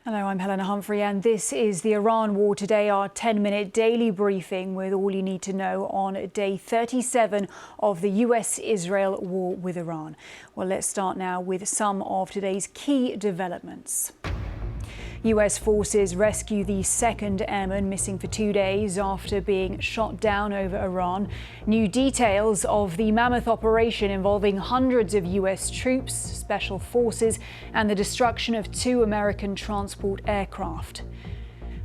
Hello, I'm Helena Humphrey, and this is the Iran War Today, our 10-minute daily briefing with all you need to know on day 37 of the US-Israel war with Iran. Well, let's start now with some of today's key developments. US forces rescue the second airman missing for 2 days after being shot down over Iran. New details of the mammoth operation involving hundreds of US troops, special forces, and the destruction of 2 American transport aircraft.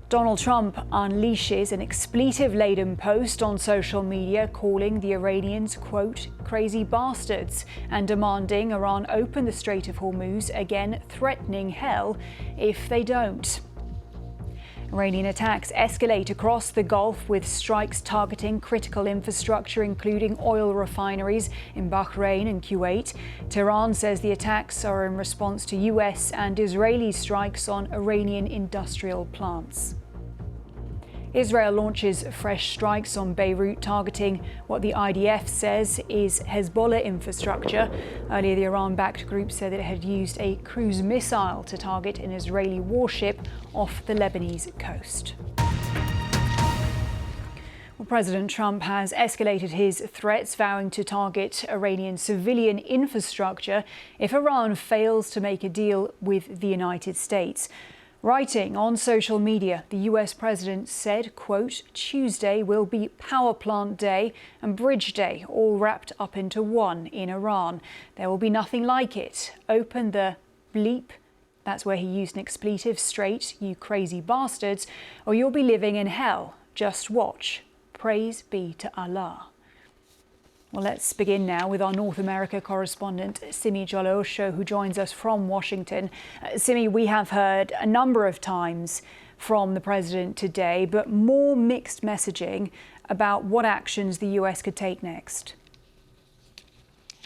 Donald Trump unleashes an expletive-laden post on social media calling the Iranians, quote, crazy bastards, and demanding Iran open the Strait of Hormuz, again threatening hell if they don't. Iranian attacks escalate across the Gulf with strikes targeting critical infrastructure, including oil refineries in Bahrain and Kuwait. Tehran says the attacks are in response to US and Israeli strikes on Iranian industrial plants. Israel launches fresh strikes on Beirut, targeting what the IDF says is Hezbollah infrastructure. Earlier, the Iran-backed group said that it had used a cruise missile to target an Israeli warship off the Lebanese coast. Well, President Trump has escalated his threats, vowing to target Iranian civilian infrastructure if Iran fails to make a deal with the United States. Writing on social media, the US president said, quote, Tuesday will be power plant day and bridge day, all wrapped up into one in Iran. There will be nothing like it. Open the bleep. That's where he used an expletive, straight, you crazy bastards, or you'll be living in hell. Just watch. Praise be to Allah. Well, let's begin now with our North America correspondent, Simi Jolosho, who joins us from Washington. Simi, we have heard a number of times from the president today, but more mixed messaging about what actions the US could take next.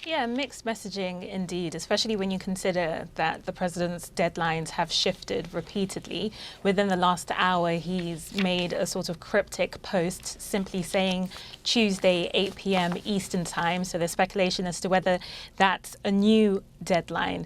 Yeah, mixed messaging indeed, especially when you consider that the president's deadlines have shifted repeatedly. Within the last hour, he's made a sort of cryptic post simply saying Tuesday, 8 p.m. Eastern time. So there's speculation as to whether that's a new deadline.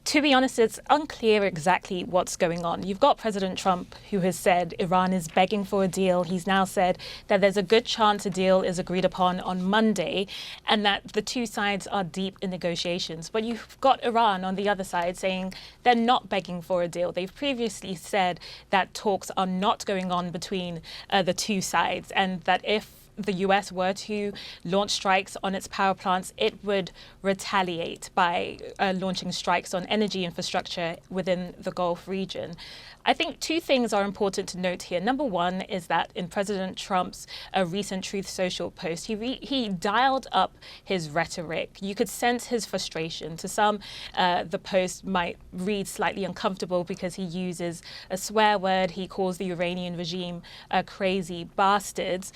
To be honest, it's unclear exactly what's going on. You've got President Trump, who has said Iran is begging for a deal. He's now said that there's a good chance a deal is agreed upon on Monday and that the two sides are deep in negotiations. But you've got Iran on the other side saying they're not begging for a deal. They've previously said that talks are not going on between the two sides, and that if the US were to launch strikes on its power plants, it would retaliate by launching strikes on energy infrastructure within the Gulf region. I think two things are important to note here. Number one is that in President Trump's recent Truth Social post, he dialed up his rhetoric. You could sense his frustration. To some, the post might read slightly uncomfortable because he uses a swear word. He calls the Iranian regime crazy bastards.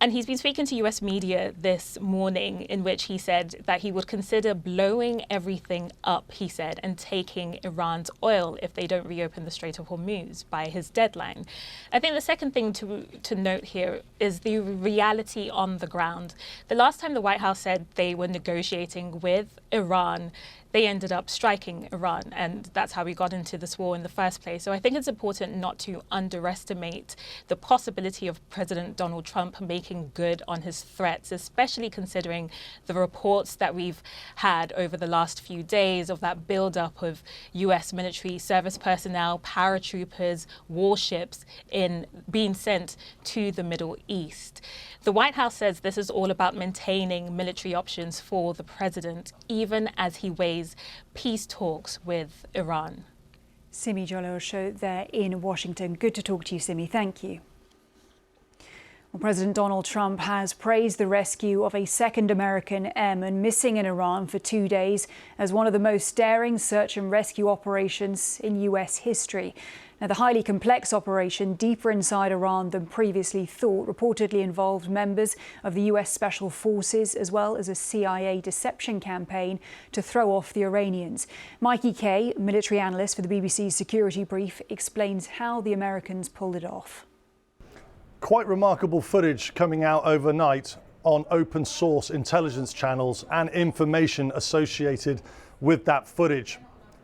And he's been speaking to US media this morning, in which he said that he would consider blowing everything up, he said, and taking Iran's oil if they don't reopen the Strait of Hormuz by his deadline. I think the second thing to note here is the reality on the ground. The last time the White House said they were negotiating with Iran, they ended up striking Iran, and that's how we got into this war in the first place. So I think it's important not to underestimate the possibility of President Donald Trump making good on his threats, especially considering the reports that we've had over the last few days of that buildup of US military service personnel, paratroopers, warships being sent to the Middle East. The White House says this is all about maintaining military options for the president, even as he weighs peace talks with Iran. Simi Jolosho there in Washington. Good to talk to you, Simi. Thank you. Well, President Donald Trump has praised the rescue of a second American airman missing in Iran for 2 days as one of the most daring search and rescue operations in US history. Now, the highly complex operation, deeper inside Iran than previously thought, reportedly involved members of the US Special Forces as well as a CIA deception campaign to throw off the Iranians. Mikey Kay, military analyst for the BBC's Security Brief, explains how the Americans pulled it off. Quite remarkable footage coming out overnight on open source intelligence channels and information associated with that footage.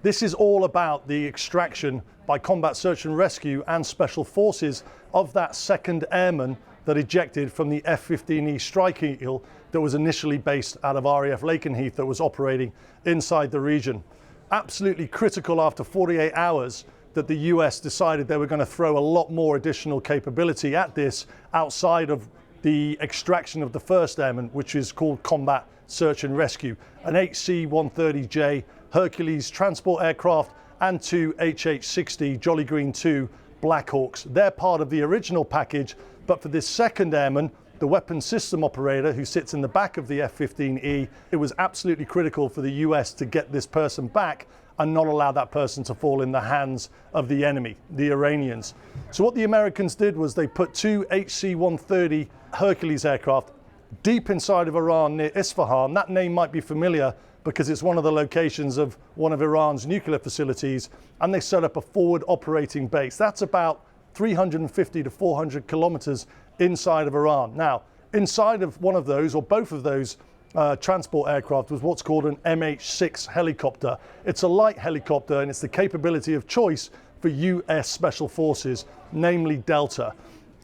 This is all about the extraction by combat search and rescue and special forces of that second airman that ejected from the F-15E Strike Eagle that was initially based out of RAF Lakenheath that was operating inside the region. Absolutely critical after 48 hours that the US decided they were going to throw a lot more additional capability at this outside of the extraction of the first airman, which is called combat search and rescue, an HC-130J Hercules transport aircraft and two HH-60 Jolly Green 2 Blackhawks. They're part of the original package, but for this second airman, the weapons system operator who sits in the back of the F-15E, it was absolutely critical for the US to get this person back and not allow that person to fall in the hands of the enemy, the Iranians. So what the Americans did was they put two HC-130 Hercules aircraft deep inside of Iran near Isfahan. That name might be familiar because it's one of the locations of one of Iran's nuclear facilities, and they set up a forward operating base. That's about 350 to 400 kilometers inside of Iran. Now, inside of one of those, or both of those transport aircraft was what's called an MH-6 helicopter. It's a light helicopter, and it's the capability of choice for US Special Forces, namely Delta.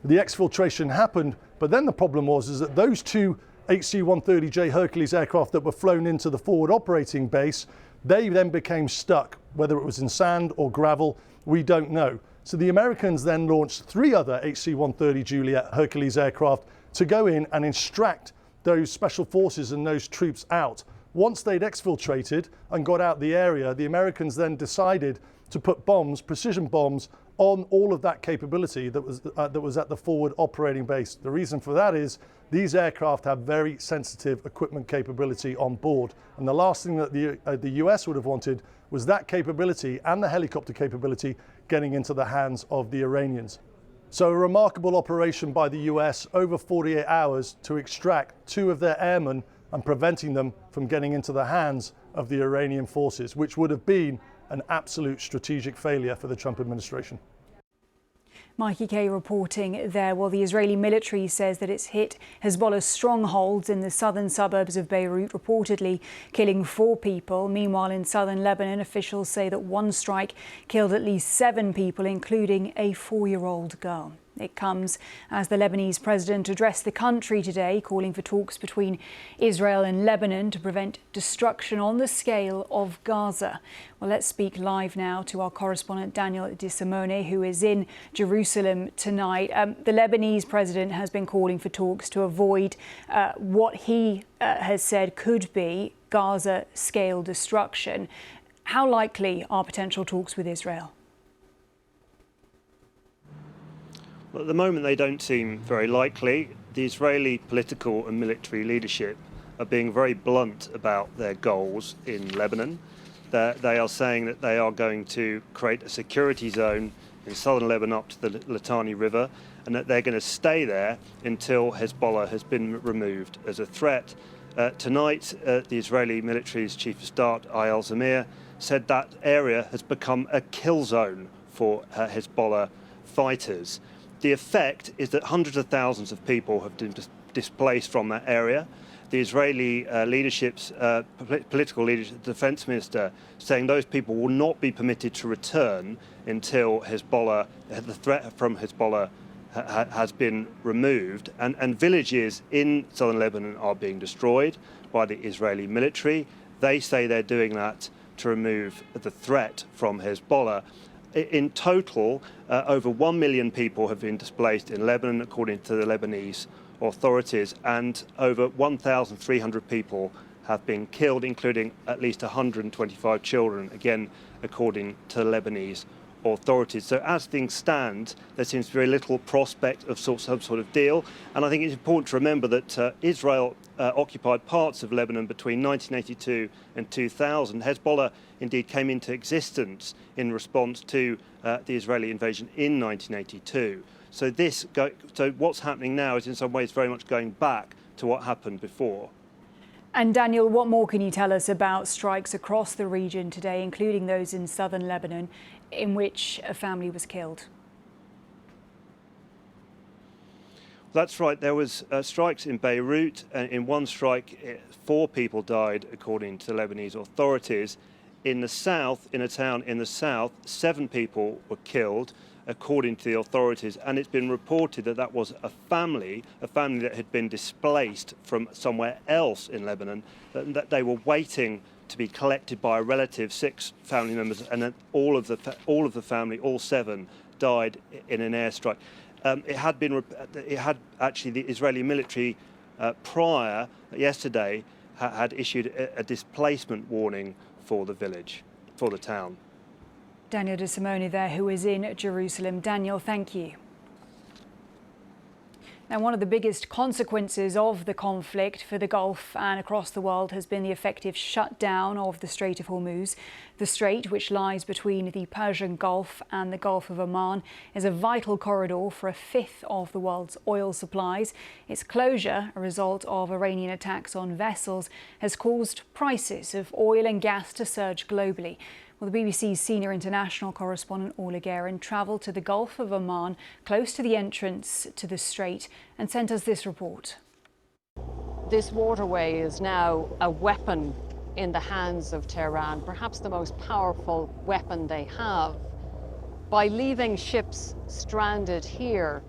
The exfiltration happened, but then the problem was that those two HC-130J Hercules aircraft that were flown into the forward operating base, they then became stuck, whether it was in sand or gravel, we don't know. So the Americans then launched three other HC-130 Juliet Hercules aircraft to go in and extract those special forces and those troops out. Once they'd exfiltrated and got out the area, the Americans then decided to put bombs, precision bombs, on all of that capability that was at the forward operating base. The reason for that is these aircraft have very sensitive equipment capability on board. And the last thing that the US would have wanted was that capability and the helicopter capability getting into the hands of the Iranians. So a remarkable operation by the US over 48 hours to extract two of their airmen and preventing them from getting into the hands of the Iranian forces, which would have been an absolute strategic failure for the Trump administration. Mikey Kay reporting there. Well, the Israeli military says that it's hit Hezbollah's strongholds in the southern suburbs of Beirut, reportedly killing 4 people. Meanwhile, in southern Lebanon, officials say that one strike killed at least 7 people, including a 4-year-old girl. It comes as the Lebanese president addressed the country today, calling for talks between Israel and Lebanon to prevent destruction on the scale of Gaza. Well, let's speak live now to our correspondent Daniel De Simone, who is in Jerusalem tonight. The Lebanese president has been calling for talks to avoid what he has said could be Gaza-scale destruction. How likely are potential talks with Israel? Well, at the moment, they don't seem very likely. The Israeli political and military leadership are being very blunt about their goals in Lebanon. They are saying that they are going to create a security zone in southern Lebanon up to the Litani River, and that they're going to stay there until Hezbollah has been removed as a threat. Tonight, the Israeli military's chief of staff, Eyal Zamir, said that area has become a kill zone for Hezbollah fighters. The effect is that hundreds of thousands of people have been displaced from that area. The Israeli leadership's political leadership, the defense minister, saying those people will not be permitted to return until Hezbollah, the threat from Hezbollah has been removed. And villages in southern Lebanon are being destroyed by the Israeli military. They say they're doing that to remove the threat from Hezbollah. In total, over 1 million people have been displaced in Lebanon, according to the Lebanese authorities, and over 1,300 people have been killed, including at least 125 children, again, according to Lebanese authorities. So as things stand, there seems very little prospect of some sort of deal. And I think it's important to remember that Israel occupied parts of Lebanon between 1982 and 2000. Hezbollah indeed came into existence in response to the Israeli invasion in 1982. So what's happening now is in some ways very much going back to what happened before. And Daniel, what more can you tell us about strikes across the region today, including those in southern Lebanon, in which a family was killed? That's right. There was strikes in Beirut. In one strike, 4 people died, according to Lebanese authorities. In the south, in a town in the south, 7 people were killed, according to the authorities, and it's been reported that that was a family that had been displaced from somewhere else in Lebanon, that they were waiting to be collected by a relative, 6 family members, and then all of the family, all 7, died in an airstrike. It had actually the Israeli military prior yesterday had issued a displacement warning for the village, for the town. Daniel De Simone there, who is in Jerusalem. Daniel, thank you. Now, one of the biggest consequences of the conflict for the Gulf and across the world has been the effective shutdown of the Strait of Hormuz. The strait, which lies between the Persian Gulf and the Gulf of Oman, is a vital corridor for a fifth of the world's oil supplies. Its closure, a result of Iranian attacks on vessels, has caused prices of oil and gas to surge globally. Well, the BBC's Senior International Correspondent Orla Guerin travelled to the Gulf of Oman, close to the entrance to the strait, and sent us this report. This waterway is now a weapon in the hands of Tehran, perhaps the most powerful weapon they have. By leaving ships stranded here,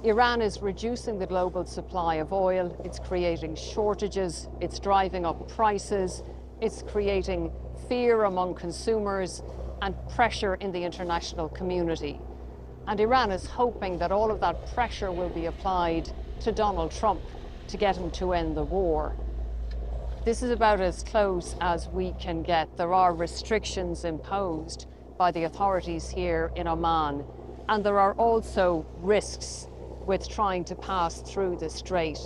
Iran is reducing the global supply of oil, it's creating shortages, it's driving up prices, it's creating fear among consumers and pressure in the international community. And Iran is hoping that all of that pressure will be applied to Donald Trump to get him to end the war. This is about as close as we can get. There are restrictions imposed by the authorities here in Oman, and there are also risks with trying to pass through the strait.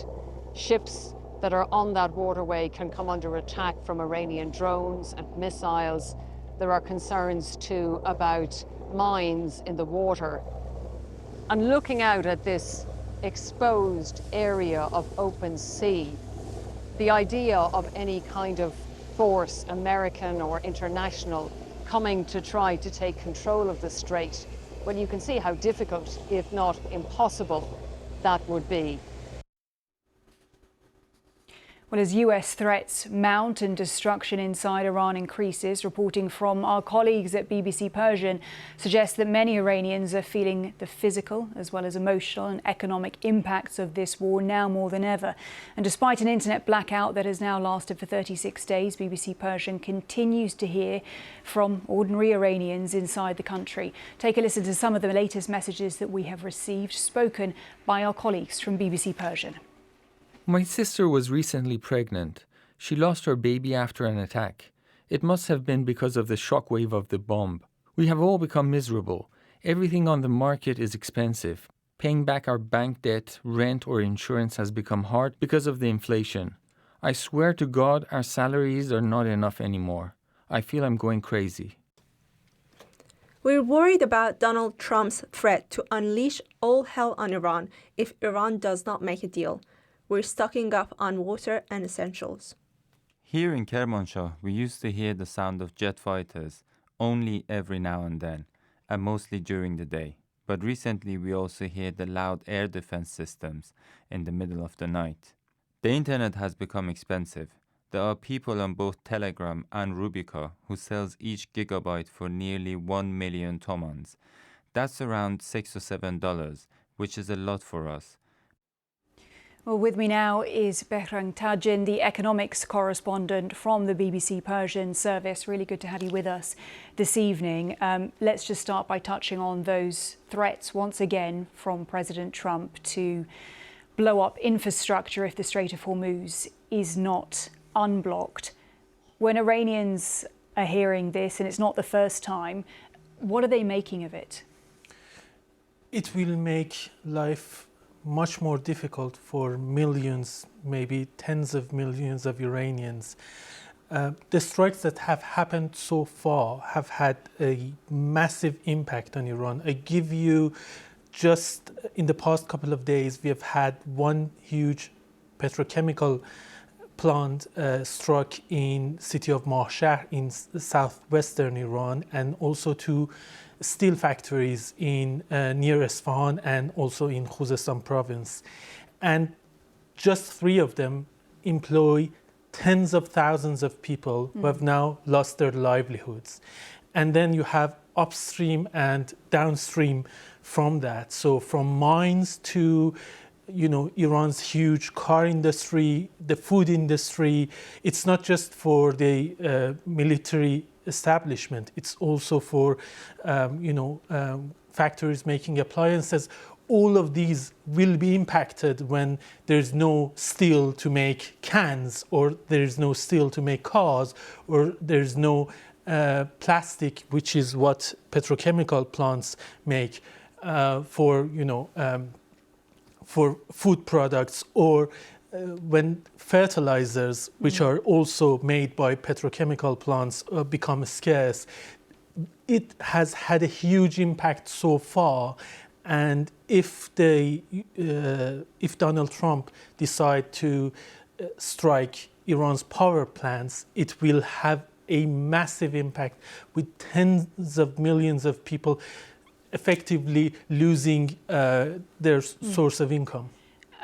Ships that are on that waterway can come under attack from Iranian drones and missiles. There are concerns too about mines in the water. And looking out at this exposed area of open sea, the idea of any kind of force, American or international, coming to try to take control of the strait, well, you can see how difficult, if not impossible, that would be. Well, as US threats mount and destruction inside Iran increases, reporting from our colleagues at BBC Persian suggests that many Iranians are feeling the physical as well as emotional and economic impacts of this war now more than ever. And despite an internet blackout that has now lasted for 36 days, BBC Persian continues to hear from ordinary Iranians inside the country. Take a listen to some of the latest messages that we have received, spoken by our colleagues from BBC Persian. My sister was recently pregnant. She lost her baby after an attack. It must have been because of the shockwave of the bomb. We have all become miserable. Everything on the market is expensive. Paying back our bank debt, rent, or insurance has become hard because of the inflation. I swear to God, our salaries are not enough anymore. I feel I'm going crazy. We're worried about Donald Trump's threat to unleash all hell on Iran if Iran does not make a deal. We're stocking up on water and essentials. Here in Kermanshah, we used to hear the sound of jet fighters only every now and then, and mostly during the day. But recently we also hear the loud air defense systems in the middle of the night. The internet has become expensive. There are people on both Telegram and Rubica who sells each gigabyte for nearly 1 million tomans. That's around $6 or $7, which is a lot for us. Well, with me now is Behram Tajin, the economics correspondent from the BBC Persian service. Really good to have you with us this evening. Let's just start by touching on those threats once again from President Trump to blow up infrastructure if the Strait of Hormuz is not unblocked. When Iranians are hearing this, and it's not the first time, what are they making of it? It will make life much more difficult for millions, maybe tens of millions of Iranians. The strikes that have happened so far have had a massive impact on Iran. I give you, just in the past couple of days, we have had one huge petrochemical plant struck in city of Mahshar in southwestern Iran, and also two steel factories in near Isfahan and also in Khuzestan province. And just 3 of them employ tens of thousands of people who have now lost their livelihoods. And then you have upstream and downstream from that. So from mines to Iran's huge car industry, the food industry. It's not just for the military establishment. It's also for factories making appliances. All of these will be impacted when there's no steel to make cans, or there's no steel to make cars, or there's no plastic, which is what petrochemical plants make for food products, or when fertilizers, which are also made by petrochemical plants, become scarce. It has had a huge impact so far, and if Donald Trump decide to strike Iran's power plants, it will have a massive impact, with tens of millions of people effectively losing their source of income.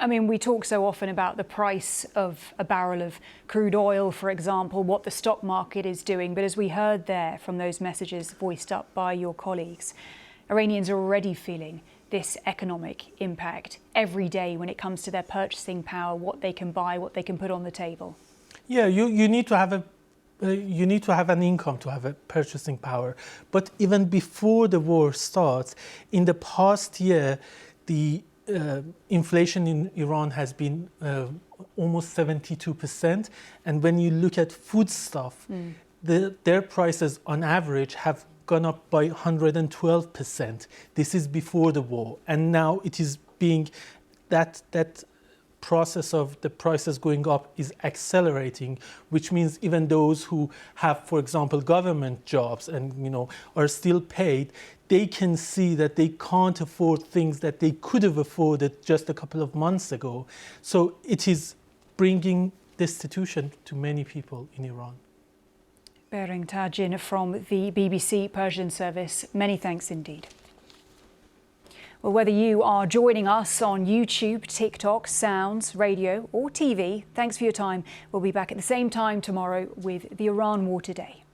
I mean, we talk so often about the price of a barrel of crude oil, for example, what the stock market is doing. But as we heard there from those messages voiced up by your colleagues, Iranians are already feeling this economic impact every day when it comes to their purchasing power, what they can buy, what they can put on the table. Yeah, you need to have an income to have a purchasing power. But even before the war starts, in the past year, the inflation in Iran has been almost 72%. And when you look at foodstuff, their prices on average have gone up by 112%. This is before the war. And now it is being that process of the prices going up is accelerating, which means even those who have, for example, government jobs and are still paid, they can see that they can't afford things that they could have afforded just a couple of months ago. So it is bringing destitution to many people in Iran. Behring Tajin from the BBC Persian Service, many thanks indeed. Well, whether you are joining us on YouTube, TikTok, Sounds, radio or TV, thanks for your time. We'll be back at the same time tomorrow with the Iran War Today.